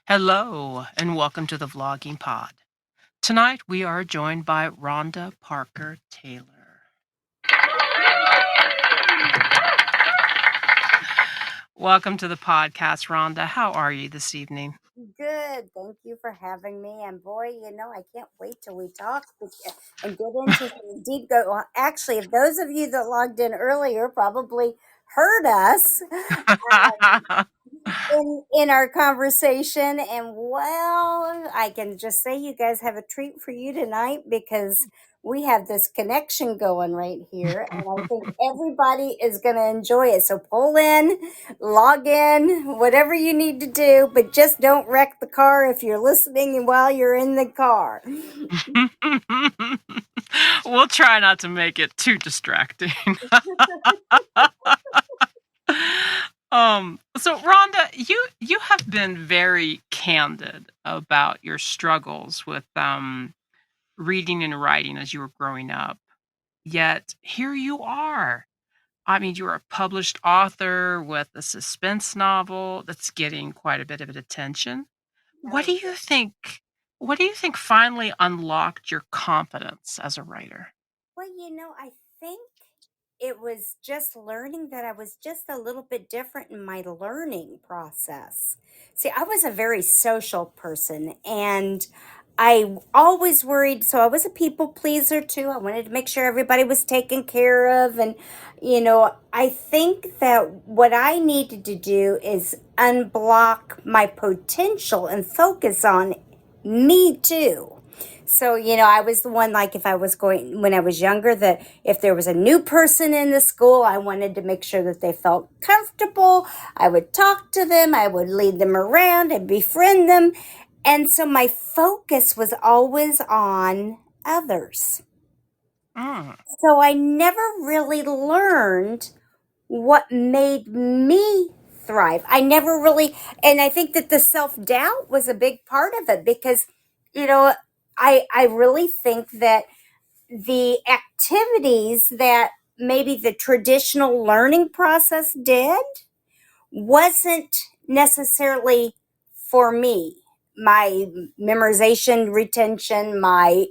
Hello, and welcome to the Vlogging Pod. Tonight we are joined by Rhonda Parker Taylor. Welcome to the podcast, Rhonda. How are you this evening? Good. Thank you for having me. And boy, I can't wait till we talk and get into some deep go. Well, actually, if those of you that logged in earlier probably heard us in our conversation, and well, I can just say you guys have a treat for you tonight because we have this connection going right here, and I think everybody is going to enjoy it. So pull in, log in, whatever you need to do, but just don't wreck the car if you're listening while you're in the car. We'll try not to make it too distracting. So Rhonda, you have been very candid about your struggles with reading and writing as you were growing up. Yet here you are. I mean, you're a published author with a suspense novel that's getting quite a bit of attention. What do Oh, you think? What do you think finally unlocked your confidence as a writer? well, I think it was just learning that I was just a little bit different in my learning process. See, I was a very social person and I always worried. So I was a people pleaser too. I wanted to make sure everybody was taken care of. And, I think that what I needed to do is unblock my potential and focus on me too. So, I was the one, like, if I was going, when I was younger, that if there was a new person in the school, I wanted to make sure that they felt comfortable. I would talk to them, I would lead them around and befriend them. And so my focus was always on others. Mm, So I never really learned what made me thrive. I never really, and I think that the self doubt was a big part of it because, you know, I really think that the activities that maybe the traditional learning process did wasn't necessarily for me. My memorization, retention, my,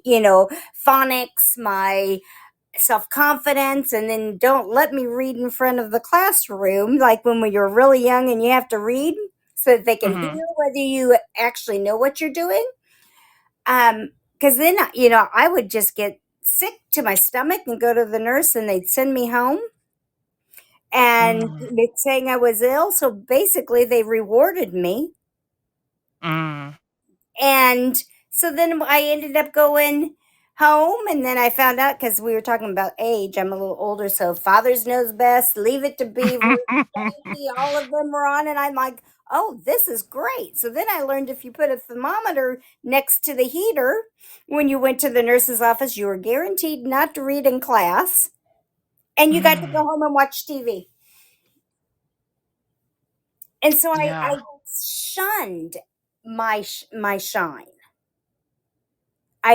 phonics, my self confidence, and then don't let me read in front of the classroom, like when you're really young and you have to read so that they can hear hmm whether you actually know what you're doing. Because then, I would just get sick to my stomach and go to the nurse and they'd send me home and mm, saying I was ill. So basically, they rewarded me. mm. And so then I ended up going home, and then I found out because we were talking about age. I'm a little older, so Father's knows best. Leave It to Beaver, Spanky, all of them were on, and I'm like, oh, this is great. So then I learned if you put a thermometer next to the heater when you went to the nurse's office, you were guaranteed not to read in class, and you got to go Mm. home and watch TV. And so I Yeah. shunned my shine.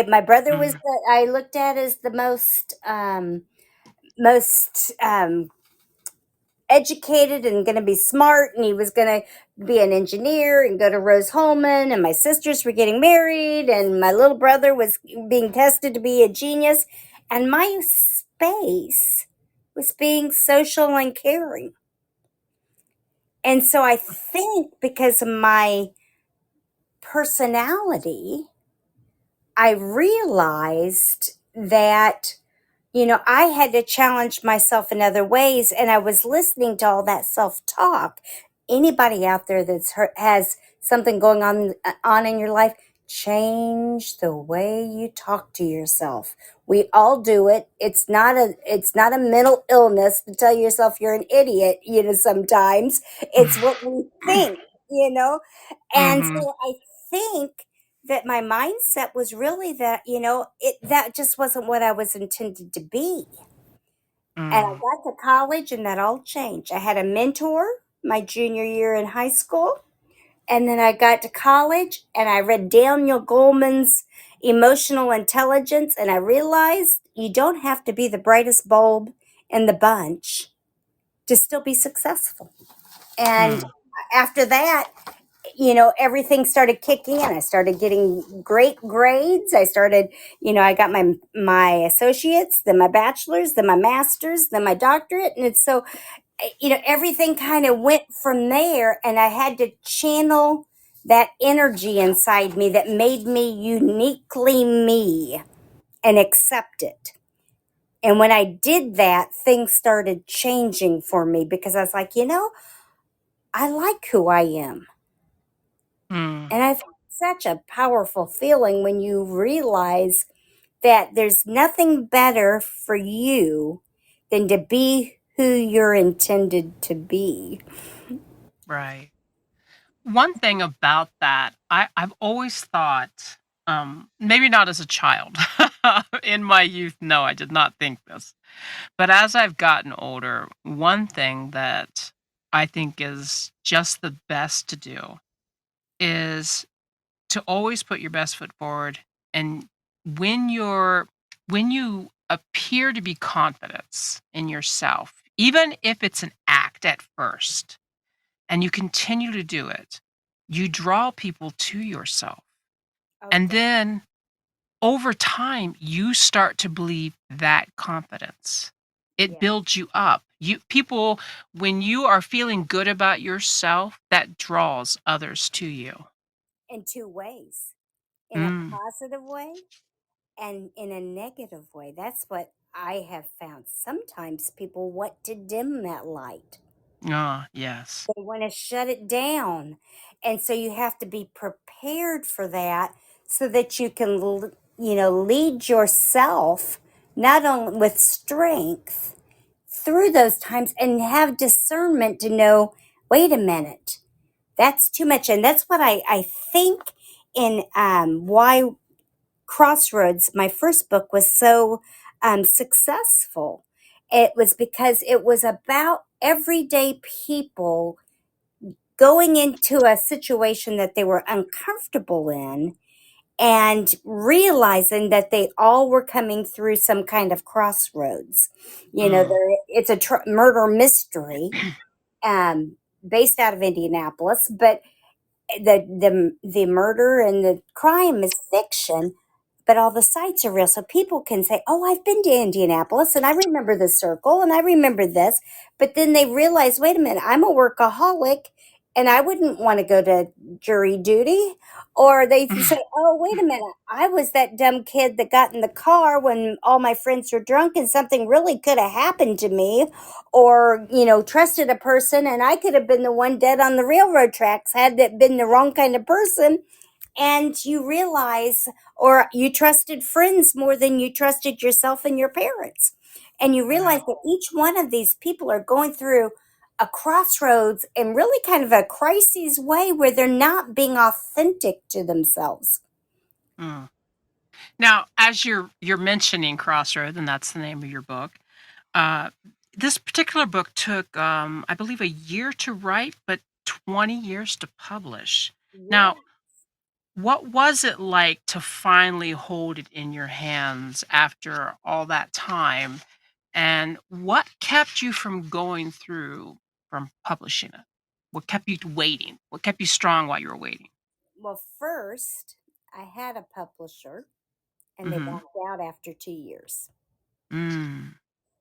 My brother was Mm. I looked at as the most educated and going to be smart, and he was going to be an engineer and go to Rose Holman, and my sisters were getting married, and my little brother was being tested to be a genius, and my space was being social and caring. And so I think because of my personality, I realized that I had to challenge myself in other ways, and I was listening to all that self-talk. Anybody out there has something going on in your life, change the way you talk to yourself. We all do it. It's not a mental illness to tell yourself you're an idiot, sometimes. It's what we think, you know. And Mhm. so I think that my mindset was really that that just wasn't what I was intended to be. And I Mm. got to college and that all changed. I had a mentor my junior year in high school, and then I got to college and I read Daniel Goleman's Emotional Intelligence, and I realized you don't have to be the brightest bulb in the bunch to still be successful. And Mm. after that, everything started kicking in. I started getting great grades. I started, I got my associates, then my bachelor's, then my master's, then my doctorate. And it's so, everything kind of went from there. And I had to channel that energy inside me that made me uniquely me and accept it. And when I did that, things started changing for me because I was like, I like who I am. Mm, And I've had such a powerful feeling when you realize that there's nothing better for you than to be who you're intended to be. right. One thing about that, I've always thought, maybe not as a child. In my youth, no, I did not think this. But as I've gotten older, one thing that I think is just the best to do is to always put your best foot forward. And when when you appear to be confident in yourself, even if it's an act at first, and you continue to do it, you draw people to yourself. Oh, And then over time, you start to believe that confidence. It yeah. builds you up. You people when you are feeling good about yourself, that draws others to you. In two ways, in a Mm. positive way and in a negative way. That's what I have found. Sometimes people want to dim that light. Ah, yes. They want to shut it down. And so you have to be prepared for that so that you can, lead yourself not only with strength through those times and have discernment to know, wait a minute, that's too much. And that's what I think in why Crossroads, my first book, was so successful. It was because it was about everyday people going into a situation that they were uncomfortable in and realizing that they all were coming through some kind of crossroads. Mm. It's a murder mystery based out of Indianapolis, but the murder and the crime is fiction, but all the sites are real. So people can say, "Oh, I've been to Indianapolis and I remember the circle and I remember this." But then they realize, "Wait a minute, I'm a workaholic and I wouldn't want to go to jury duty." Or they say, "Oh, wait a minute, I was that dumb kid that got in the car when all my friends were drunk and something really could have happened to me." Or, trusted a person and I could have been the one dead on the railroad tracks had it been the wrong kind of person. And you realize, or you trusted friends more than you trusted yourself and your parents. And you realize Right. that each one of these people are going through a crossroads in really kind of a crisis way where they're not being authentic to themselves. Mm. Now, as you're mentioning Crossroads, and that's the name of your book, uh, this particular book took, I believe, a year to write, but 20 years to publish. Yeah. Now, what was it like to finally hold it in your hands after all that time? And what kept you from going through from publishing it? What kept you waiting? What kept you strong while you were waiting? Well, first, I had a publisher and they Mhm. backed out after 2 years. Mm.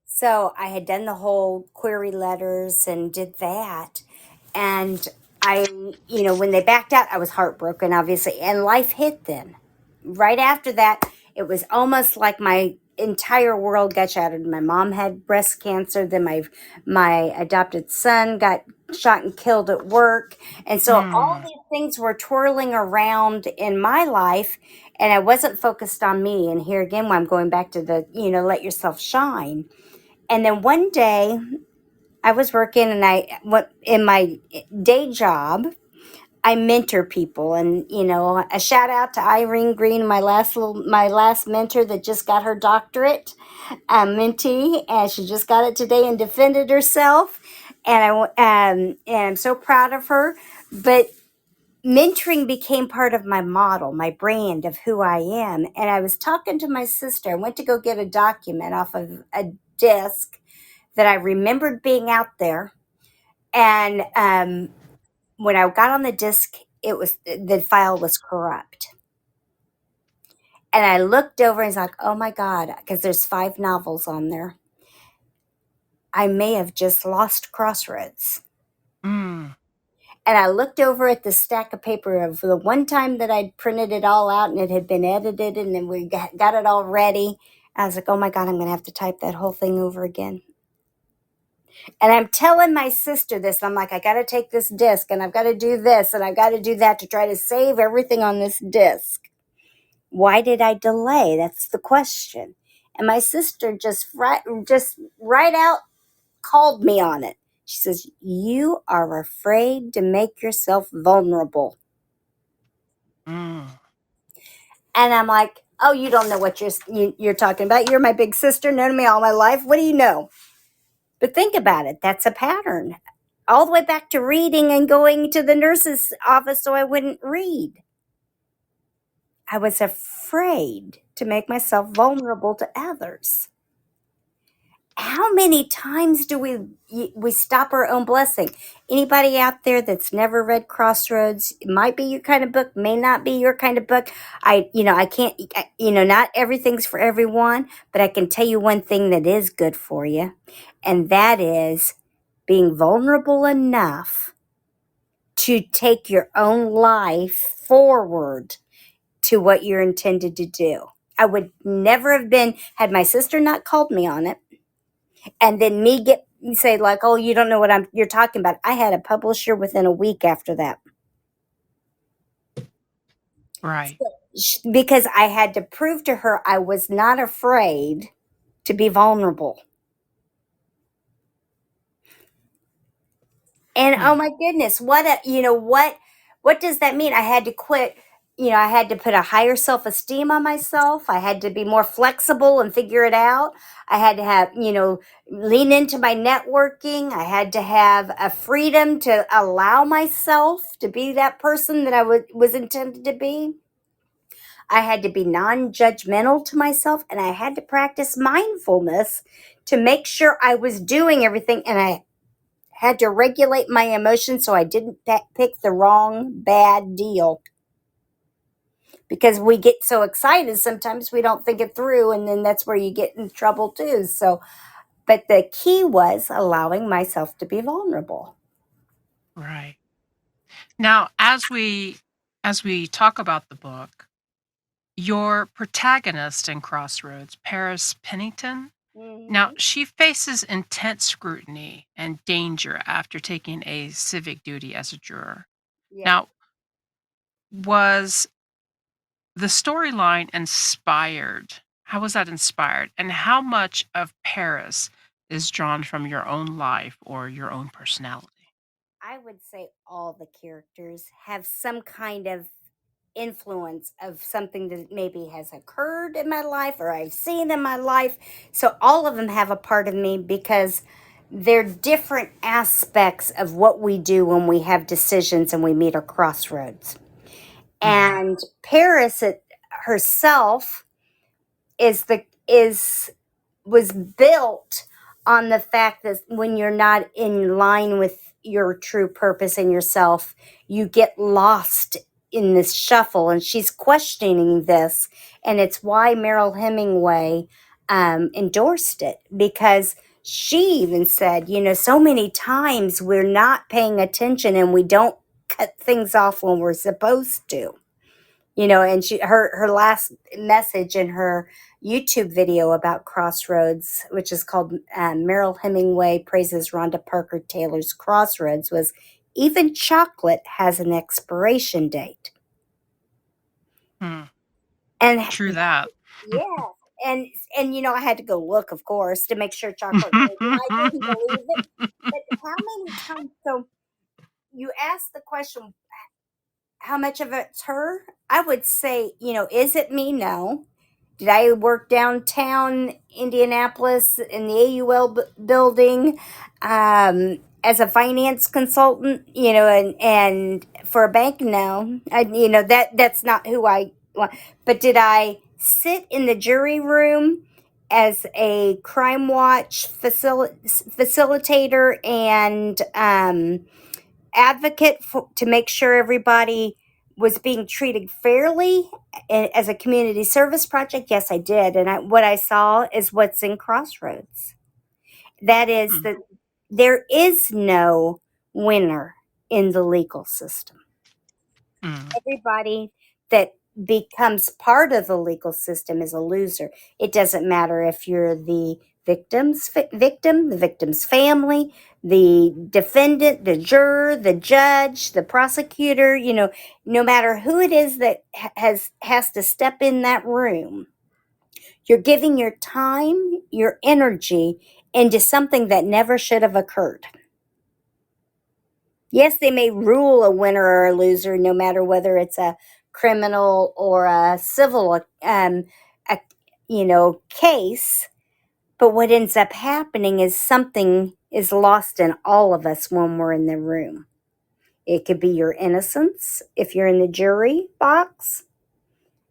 So I had done the whole query letters and did that. And I, when they backed out, I was heartbroken, obviously. And life hit then. Right after that, it was almost like my entire world got shattered. My mom had breast cancer. Then my adopted son got shot and killed at work. And so all Mm. these things were twirling around in my life. And I wasn't focused on me. And here again, I'm going back to the, let yourself shine. And then one day I was working and I went in my day job. I mentor people and a shout out to Irene Green, my last mentor that just got her doctorate, mentee, and she just got it today and defended herself. And I'm so proud of her. But mentoring became part of my model, my brand of who I am. And I was talking to my sister. I went to go get a document off of a desk that I remembered being out there. And when I got on the disc, the file was corrupt. And I looked over and was like, oh my God, because there's 5 novels on there. I may have just lost Crossroads. Mm. And I looked over at the stack of paper of the one time that I'd printed it all out and it had been edited and then we got it all ready. I was like, oh my God, I'm going to have to type that whole thing over again. And I'm telling my sister this. And I'm like, I got to take this disc and I've got to do this and I've got to do that to try to save everything on this disc. Why did I delay? That's the question. And my sister just right out called me on it. She says, you are afraid to make yourself vulnerable. Mm. And I'm like, oh, you don't know what you're talking about. You're my big sister, known me all my life. What do you know? But think about it. That's a pattern. All the way back to reading and going to the nurse's office so I wouldn't read. I was afraid to make myself vulnerable to others. How many times do we stop our own blessing? Anybody out there that's never read Crossroads? It might be your kind of book, may not be your kind of book. I can't, not everything's for everyone, but I can tell you one thing that is good for you, and that is being vulnerable enough to take your own life forward to what you're intended to do. I would never have been, had my sister not called me on it, and then me get say like, oh, you don't know what you're talking about. I had a publisher within a week after that. Right. Because I had to prove to her I was not afraid to be vulnerable. And oh Mm. my goodness, what does that mean? I had to quit. I had to put a higher self-esteem on myself. I had to be more flexible and figure it out. I had to have, lean into my networking. I had to have a freedom to allow myself to be that person that I was intended to be. I had to be non-judgmental to myself, and I had to practice mindfulness to make sure I was doing everything, and I had to regulate my emotions so I didn't pick the wrong bad deal. Because we get so excited, sometimes we don't think it through, and then that's where you get in trouble too. So, but the key was allowing myself to be vulnerable. Right. Now, as we talk about the book, your protagonist in Crossroads, Paris Pennington, now Mm-hmm. she faces intense scrutiny and danger after taking a civic duty as a juror. Yeah. Now, was the storyline inspired? How was that inspired? And how much of Paris is drawn from your own life or your own personality? I would say all the characters have some kind of influence of something that maybe has occurred in my life or I've seen in my life. So all of them have a part of me because they're different aspects of what we do when we have decisions and we meet our crossroads. Mhm. And Paris herself is was built on the fact that when you're not in line with your true purpose and yourself, you get lost in this shuffle. And she's questioning this. And it's why Mariel Hemingway endorsed it, because she even said, so many times we're not paying attention and we don't cut things off when we're supposed to. And her last message in her YouTube video about Crossroads, which is called Mariel Hemingway Praises Rhonda Parker Taylor's Crossroads, was even chocolate has an expiration date. Hmm. And True that. yeah, and I had to go look, of course, to make sure chocolate was. And I didn't believe it. But how many times? So you asked the question, how much of it's her? I would say, is it me? No. Did I work downtown Indianapolis in the AUL building as a finance consultant? And for a bank? No. That's not who I want. But did I sit in the jury room as a crime watch facilitator and advocate to make sure everybody was being treated fairly as a community service project. Yes, I did. And what I saw is what's in Crossroads. That is Mm, that there is no winner in the legal system. mm, Everybody that becomes part of the legal system is a loser. It doesn't matter if you're the victim, the victim's family, the defendant, the juror, the judge, the prosecutor, no matter who it is that has to step in that room. You're giving your time, your energy into something that never should have occurred. Yes, they may rule a winner or a loser, no matter whether it's a criminal or a civil, a, case. But what ends up happening is something is lost in all of us when we're in the room. It could be your innocence if you're in the jury box.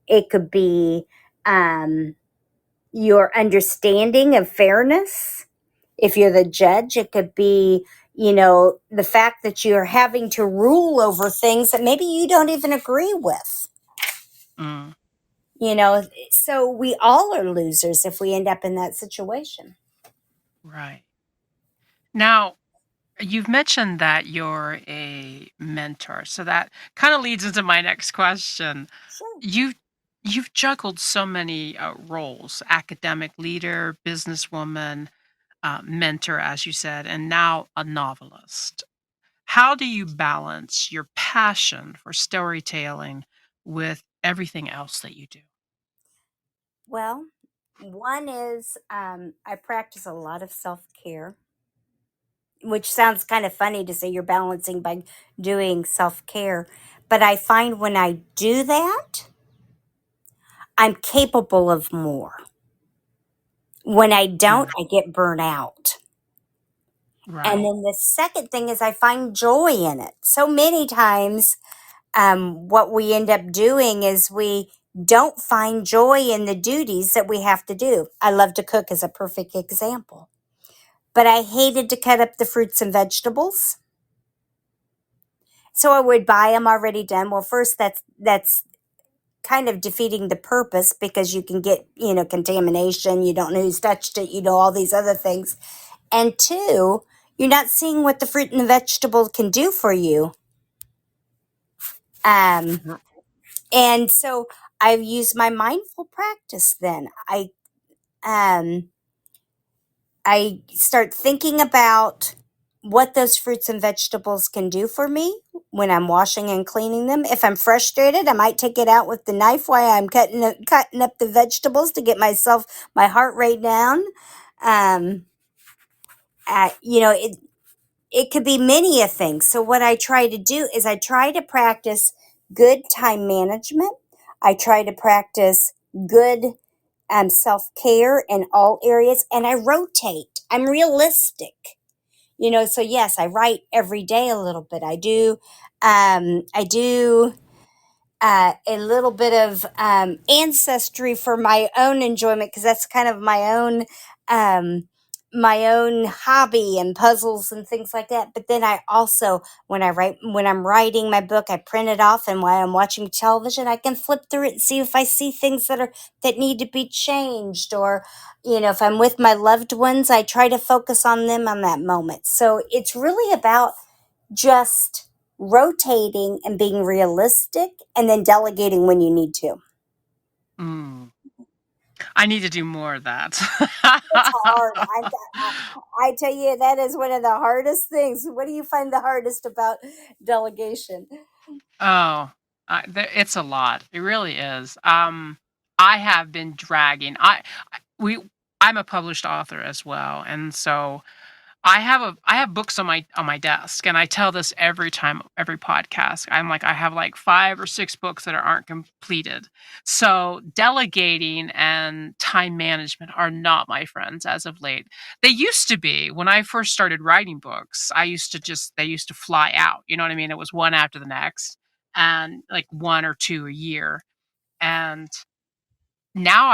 It could be um, your understanding of fairness. If you're the judge, it could be, the fact that you're having to rule over things that maybe you don't even agree with. mm, So we all are losers if we end up in that situation. right. Now, you've mentioned that you're a mentor, so that kind of leads into my next question. Sure. You you've juggled so many roles: academic leader, businesswoman, mentor, as you said, and now a novelist. How do you balance your passion for storytelling with everything else that you do? Well, one is I practice a lot of self care, which sounds kind of funny to say you're balancing by doing self care. But I find when I do that, I'm capable of more. When I don't, Mm, I get burnt out. And right. then the second thing is I find joy in it. So many times, what we end up doing is we don't find joy in the duties that we have to do. I love to cook as a perfect example, but I hated to cut up the fruits and vegetables. So I would buy them already done. Well, first, that's kind of defeating the purpose because you can get, contamination. You don't know who's touched it. All these other things. And two, you're not seeing what the fruit and the vegetable can do for you. Um, R- and so I've used my mindful practice. Then um, I start thinking about what those fruits and vegetables can do for me when I'm washing and cleaning them. If I'm frustrated, I might take it out with the knife while I'm cutting up the vegetables to get my heart rate down. Um, it could be many a things. So what I try to do is I try to practice good time management. I try to practice good self-care in all areas, and I rotate. I'm realistic. So yes, I write every day a little bit. I do a little bit of ancestry for my own enjoyment because that's kind of um, my own hobby and puzzles and things like that. But then I also, when I'm writing my book, I print it off, and while I'm watching television, I can flip through it and see if I see things that need to be changed, or if I'm with my loved ones, I try to focus on them on that moment. So it's really about just rotating and being realistic and then delegating when you need to. Mm. I need to do more of that. It's hard. I tell you, that is one of the hardest things. What do you find the hardest about delegation? Oh, it's a lot. It really is. I have been dragging. We. I'm a published author as well, and so I have books on my desk, and I tell this every time, every podcast. I'm like, I have like 5 or 6 books that aren't completed. So delegating and time management are not my friends as of late. They used to be when I first started writing books. They used to fly out. You know what I mean? It was one after the next, and like 1 or 2 a year. And now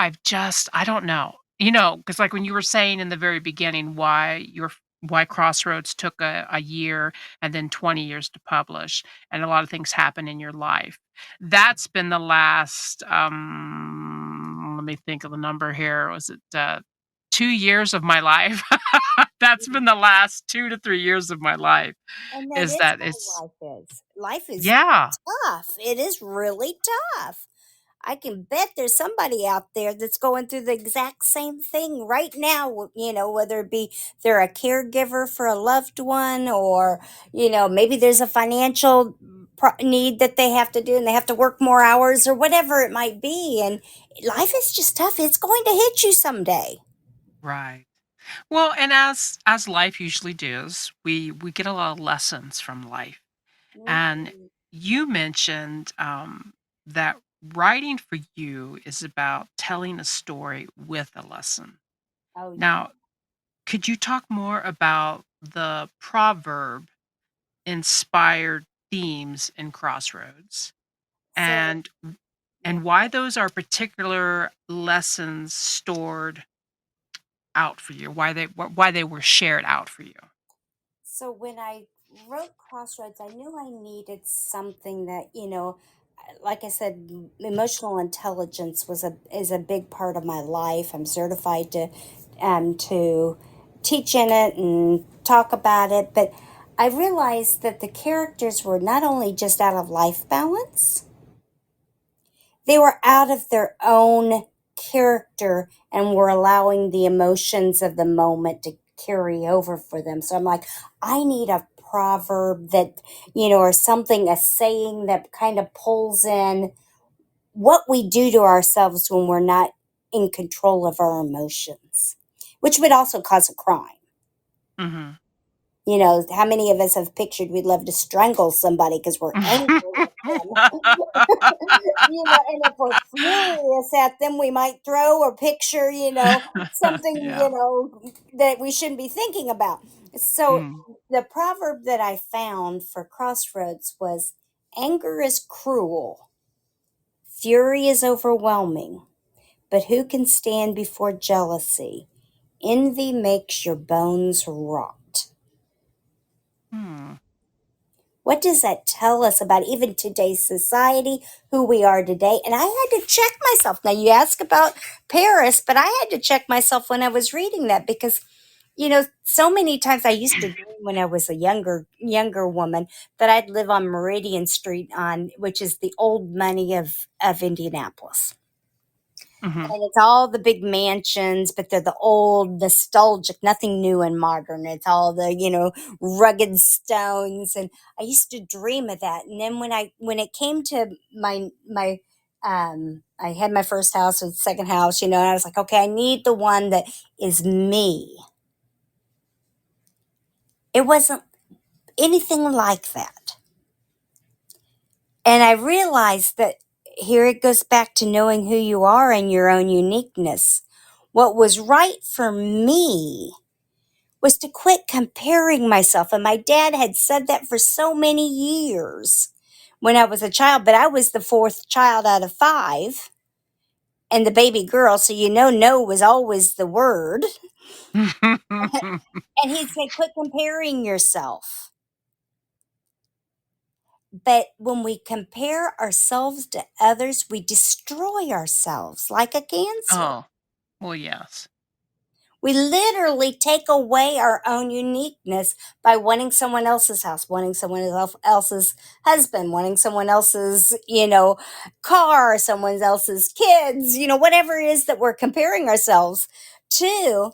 I don't know. Because like when you were saying in the very beginning why you're why Crossroads took a year and then 20 years to publish, and a lot of things happen in your life. That's been the last, let me think of the number here. Was it 2 years of my life? That's been the last 2 to 3 years of my life. And that Is is that it's how life is. Life is yeah, tough. It is really tough. I can bet there's somebody out there that's going through the exact same thing right now, whether it be they're a caregiver for a loved one, or, maybe there's a financial need that they have to do and they have to work more hours or whatever it might be. And life is just tough. It's going to hit you someday. right. Well, and as life usually does, we get a lot of lessons from life. And Mhm. you mentioned that writing for you is about telling a story with a lesson. Oh, yeah. Now, could you talk more about the proverb inspired themes in Crossroads So, and yeah. why those are particular lessons stored out for you? Why they were shared out for you? So when I wrote Crossroads, I knew I needed something that, like I said, emotional intelligence was a is a big part of my life. I'm certified to teach in it and talk about it, but I realized that the characters were not only just out of life balance, they were out of their own character and were allowing the emotions of the moment to carry over for them. So I'm like, I need a proverb that, or something, a saying that kind of pulls in what we do to ourselves when we're not in control of our emotions, which would also cause a crime. Mhm. How many of us have pictured we'd love to strangle somebody because we're angry with them? And if we're furious at them, we might throw or picture, something, Yeah. that we shouldn't be thinking about. So Mm. the proverb that I found for Crossroads was, anger is cruel, fury is overwhelming, but who can stand before jealousy? Envy makes your bones rot. Hmm. What does that tell us about even today's society, who we are today? And I had to check myself. Now, you ask about Paris, but I had to check myself when I was reading that because, so many times I used to dream when I was a younger woman that I'd live on Meridian Street, which is the old money of Indianapolis. Mhm. And it's all the big mansions, but they're the old, nostalgic, nothing new and modern. It's all the, rugged stones. And I used to dream of that. And then when it came to I had my first house and second house, and I was like, okay, I need the one that is me. It wasn't anything like that. And I realized that here it goes back to knowing who you are and your own uniqueness. What was right for me was to quit comparing myself. And my dad had said that for so many years when I was a child, but I was the fourth child out of five and the baby girl. So, no was always the word. And he'd say, quit comparing yourself. But when we compare ourselves to others, we destroy ourselves like a cancer. Oh, well, yes. We literally take away our own uniqueness by wanting someone else's house, wanting someone else's husband, wanting someone else's, car, someone else's kids, whatever it is that we're comparing ourselves to.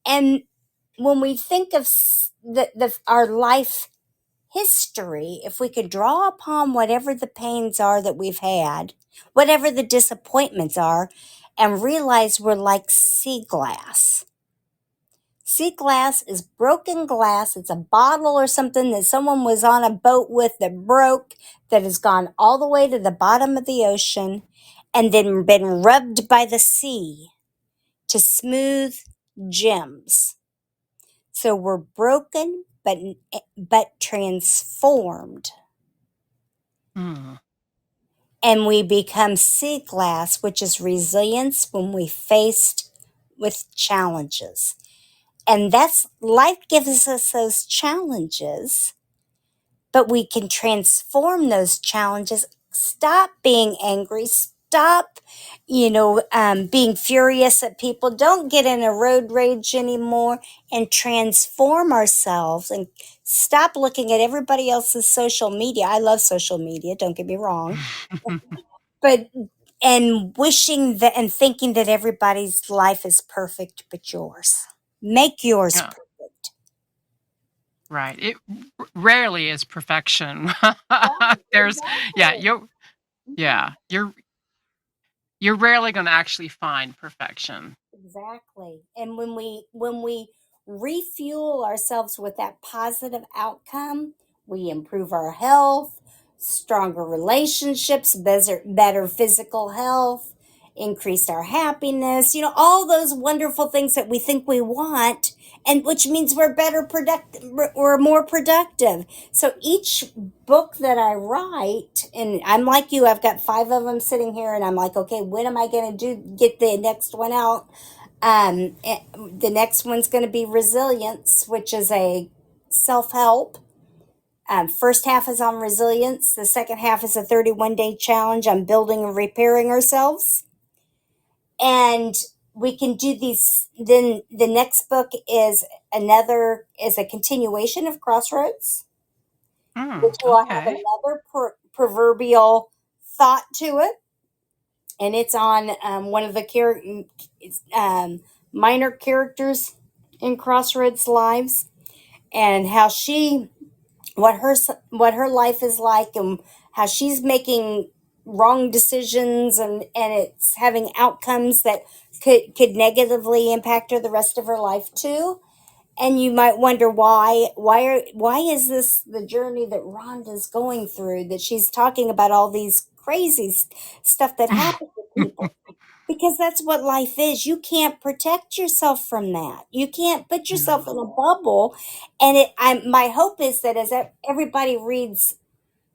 And when we think of our life history, if we could draw upon whatever the pains are that we've had, whatever the disappointments are, and realize we're like sea glass. Sea glass is broken glass. It's a bottle or something that someone was on a boat with that broke, that has gone all the way to the bottom of the ocean and then been rubbed by the sea to smooth gems. So we're broken but transformed, Mm. and we become sea glass, which is resilience when we faced with challenges. And that's life gives us those challenges, but we can transform those challenges. Stop being angry. Stop, being furious at people. Don't get in a road rage anymore, and transform ourselves and stop looking at everybody else's social media. I love social media, don't get me wrong, but and wishing that and thinking that everybody's life is perfect but yours. Make yours Yeah, perfect. right. It rarely is perfection. Right, There's yeah, exactly. Mhm. you're rarely gonna actually find perfection. Exactly. And when we refuel ourselves with that positive outcome, we improve our health, stronger relationships, better physical health, increase our happiness, all those wonderful things that we think we want, and which means we're better productive, we're more productive. So each book that I write, and I'm like you, I've got 5 of them sitting here, and I'm like, okay, when am I going to get the next one out? The next one's going to be resilience, which is a self help. First half is on resilience. The second half is a 31-day challenge on building and repairing ourselves. And we can do these. Then the next book is a continuation of Crossroads, which Mm, will have okay. another proverbial thought to it, and it's on one of the minor characters in Crossroads' lives, and how she what her life is like, and how she's making wrong decisions, and it's having outcomes that could negatively impact her the rest of her life too. And you might wonder why is this the journey that Rhonda's going through, that she's talking about all these crazy stuff that happens to people, because that's what life is. You can't protect yourself from that. You can't put yourself in No. a bubble. And my hope is that as everybody reads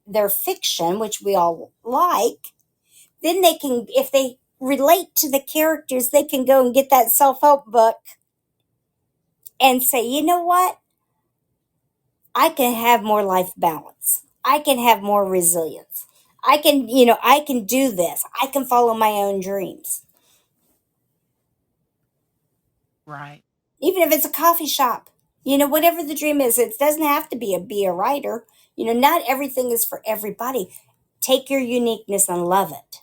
their fiction, which we all like, then they can, if they relate to the characters, they can go and get that self help book and say, you know what? I can have more life balance. I can have more resilience. I can do this. I can follow my own dreams. Right. Even if it's a coffee shop, whatever the dream is, it doesn't have to be a writer. Not everything is for everybody. Take your uniqueness and love it.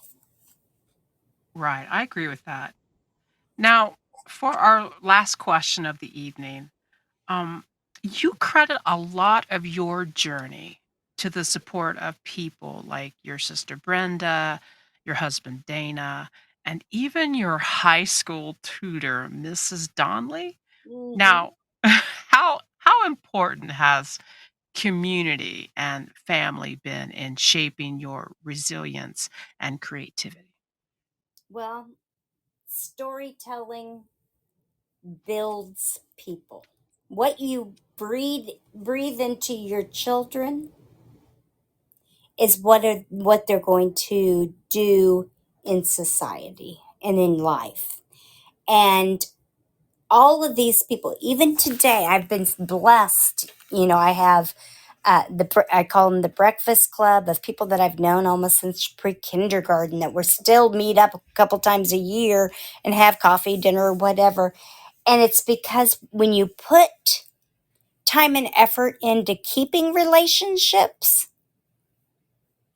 Right. I agree with that. Now, for our last question of the evening, um, you credit a lot of your journey to the support of people like your sister Brenda, your husband Dana, and even your high school tutor, Mrs. Donnelly. Hmm. Now, how important has community and family been in shaping your resilience and creativity? Well, storytelling builds people. What you breathe into your children is what they're going to do in society and in life. And all of these people, even today, I've been blessed. I have I call them the breakfast club of people that I've known almost since pre-kindergarten, that we're still meet up a couple times a year and have coffee, dinner, or whatever. And it's because when you put time and effort into keeping relationships,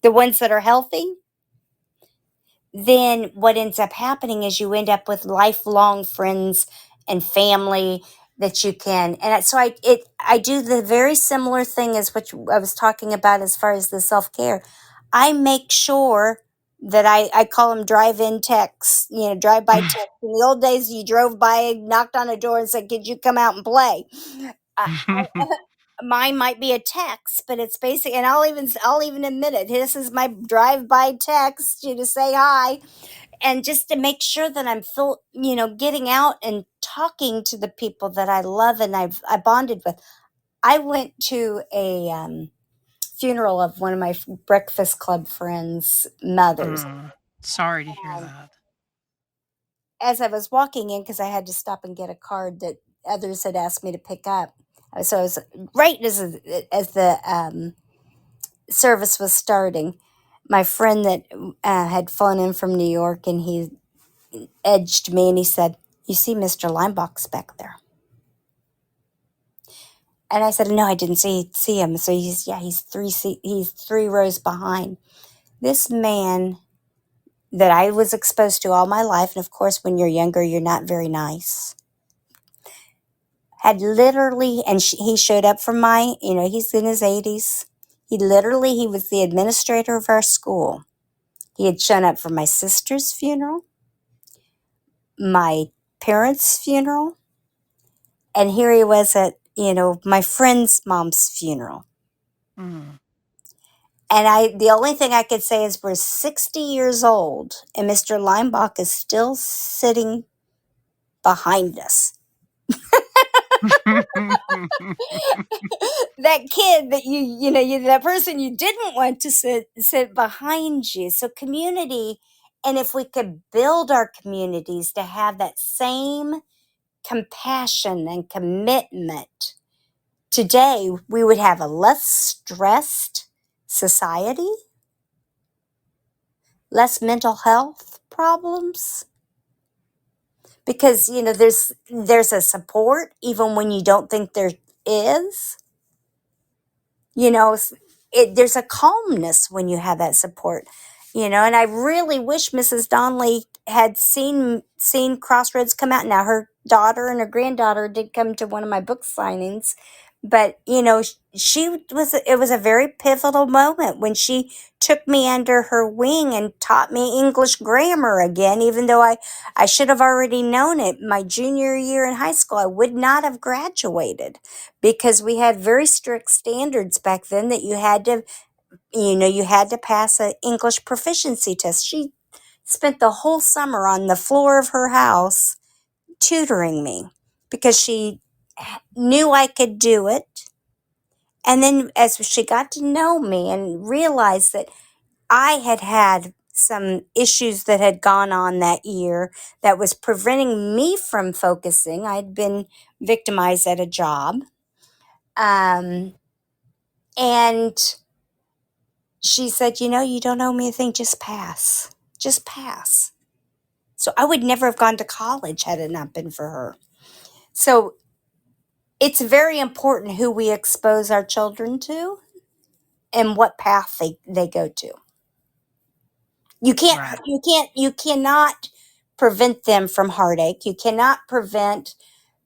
the ones that are healthy, then what ends up happening is you end up with lifelong friends and family that you can. And so I do the very similar thing as what I was talking about as far as the self-care. I make sure that I call them drive-in texts, drive-by texts. In the old days, you drove by, knocked on a door, and said, "Could you come out and play?" Mine might be a text, but it's basic, and I'll even admit it. This is my drive-by text, to say hi, and just to make sure that I'm getting out and talking to the people that I love and I bonded with. I went to a funeral of one of my Breakfast Club friends' mothers. Mm, sorry to hear that. As I was walking in, because I had to stop and get a card that others had asked me to pick up. So I was right as the service was starting. My friend that had flown in from New York, and he edged me and he said, "You see Mr. Limebach's back there?" And I said, "No, I didn't see him." So he's 3 rows behind. This man that I was exposed to all my life, and of course, when you're younger, you're not very nice. Had literally, and he showed up for my, he's in his 80s. He was the administrator of our school. He had shown up for my sister's funeral, my parents' funeral, and here he was at, my friend's mom's funeral. Mm. And the only thing I could say is we're 60 years old, and Mr. Leimbach is still sitting behind us. That kid that that person you didn't want to sit behind you. So community, and if we could build our communities to have that same compassion and commitment, today we would have a less stressed society, less mental health problems, because there's a support even when you don't think there is. you know s- there's a calmness when you have that support. And I really wish Mrs. Donnelly had seen Crossroads come out. Now her daughter and her granddaughter did come to one of my book signings, but it was a very pivotal moment when she took me under her wing and taught me English grammar again, even though I should have already known it. My junior year in high school, I would not have graduated because we had very strict standards back then that you had to pass an English proficiency test. She spent the whole summer on the floor of her house tutoring me because she knew I could do it. And then as she got to know me and realized that I had some issues that had gone on that year that was preventing me from focusing. I'd been victimized at a job. And she said, "You don't owe me a thing. Just pass. Just pass." So I would never have gone to college had it not been for her. So it's very important who we expose our children to and what path they go to. Right. You cannot prevent them from heartache. You cannot prevent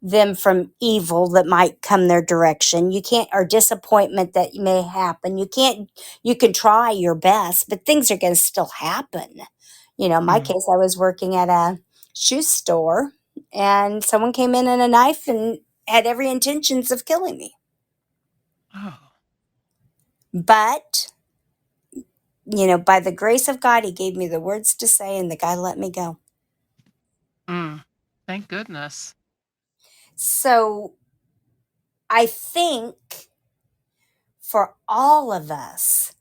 them from evil that might come their direction. You can't, or disappointment that may happen. You can try your best, but things are going to still happen. In my Mm. case, I was working at a shoe store and someone came in a knife and had every intentions of killing me. Oh. But, by the grace of God, he gave me the words to say and the guy let me go. Mm. Thank goodness. So I think for all of us,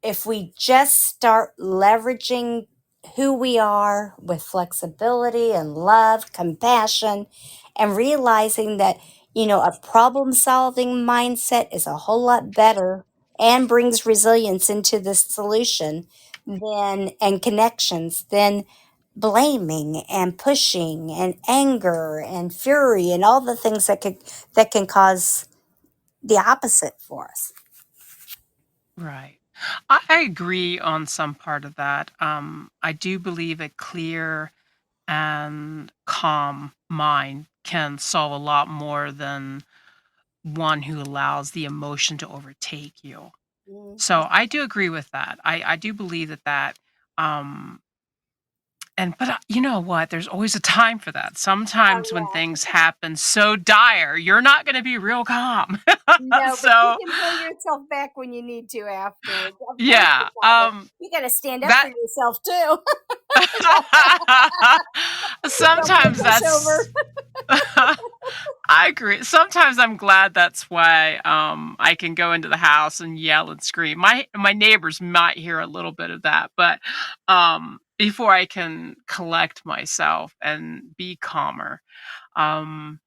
if we just start leveraging who we are with flexibility and love, compassion, and realizing that, a problem solving mindset is a whole lot better and brings resilience into the solution and connections than blaming and pushing and anger and fury and all the things that can cause the opposite for us. Right. I agree on some part of that. I do believe a clear and calm mind can solve a lot more than one who allows the emotion to overtake you. Mhm. So I do agree with that. I do believe that um and but you know what? There's always a time for that. Oh Sometimes when yeah. things happen so dire, you're not going to be real calm. No, but you So, can pull yourself back when you need to afterwards. Of course yeah. you gotta stand up for That yourself too. Don't be a sometimes pushover. that's I agree. Sometimes I'm glad that's why I can go into the house and yell and scream. My neighbors might hear a little bit of that, but before I can collect myself and be calmer. Um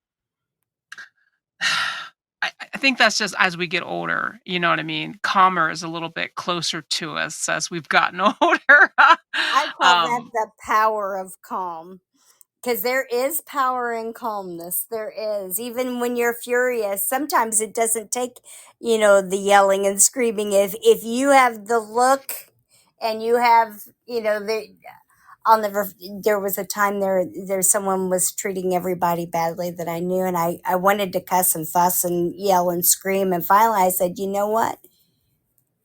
I think that's just as we get older, you know what I mean? Calmer is a little bit closer to us as we've gotten older. I call that um, the power of calm. Because there is power in calmness. There is. Even when you're furious, sometimes it doesn't take, the yelling and screaming. If you have the look and you have, I'll never, there was a time there's someone was treating everybody badly that I knew, and I wanted to cuss and fuss and yell and scream. And finally I said, you know what?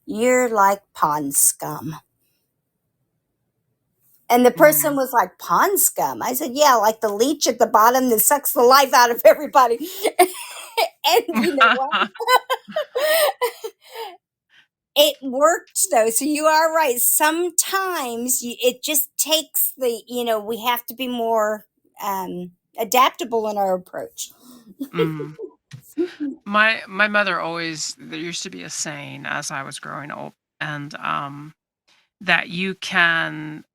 You're like pond scum. And the person mm. was like, pond scum. I said, yeah, like the leech at the bottom that sucks the life out of everybody. And you know what? It worked though. So you are right. Sometimes it just takes we have to be more adaptable in our approach. Mm. My mother always there used to be a saying as I was growing up, and that you can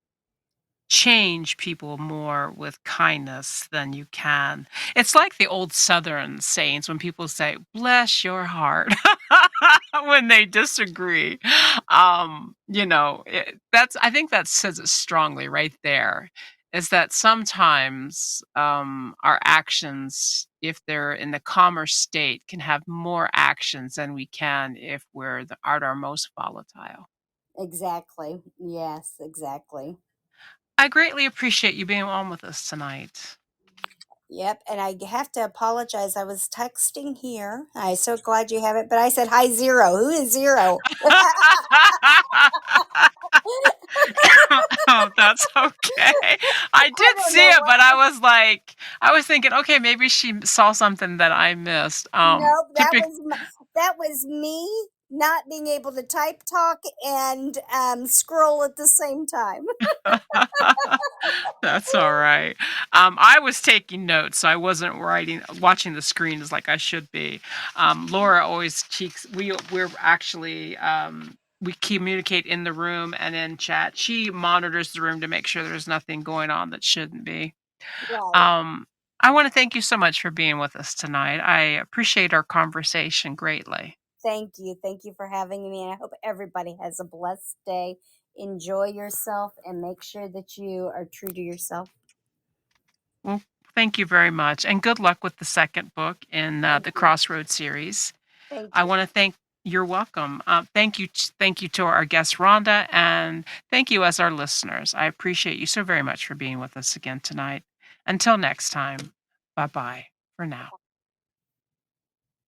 change people more with kindness than you can. It's like the old Southern sayings when people say, "Bless your heart," when they disagree. That's I think that says it strongly right there. Is that sometimes our actions, if they're in the calmer state, can have more actions than we can if we're at our most volatile. Exactly. Yes, exactly. I greatly appreciate you being on with us tonight. Yep. And I have to apologize. I was texting here. I'm so glad you have it. But I said, hi, Zero. Who is Zero? Oh, that's okay. I I did don't see know it, what. but I was thinking, okay, maybe she saw something that I missed. Nope, Typical. that was me not being able to type, talk, and scroll at the same time. That's all right. I was taking notes, so I wasn't watching the screen as like I should be. Laura always cheeks. We're actually we communicate in the room and in chat. She monitors the room to make sure there's nothing going on that shouldn't be. Right. Um, I want to thank you so much for being with us tonight. I appreciate our conversation greatly. Thank you. Thank you for having me. And I hope everybody has a blessed day. Enjoy yourself and make sure that you are true to yourself. Well, thank you very much, and good luck with the second book in Thank the you. Crossroads series. Thank I you. want to thank. You're welcome. Thank you to our guest Rhonda, and thank you as our listeners. I appreciate you so very much for being with us again tonight. Until next time, bye bye for now.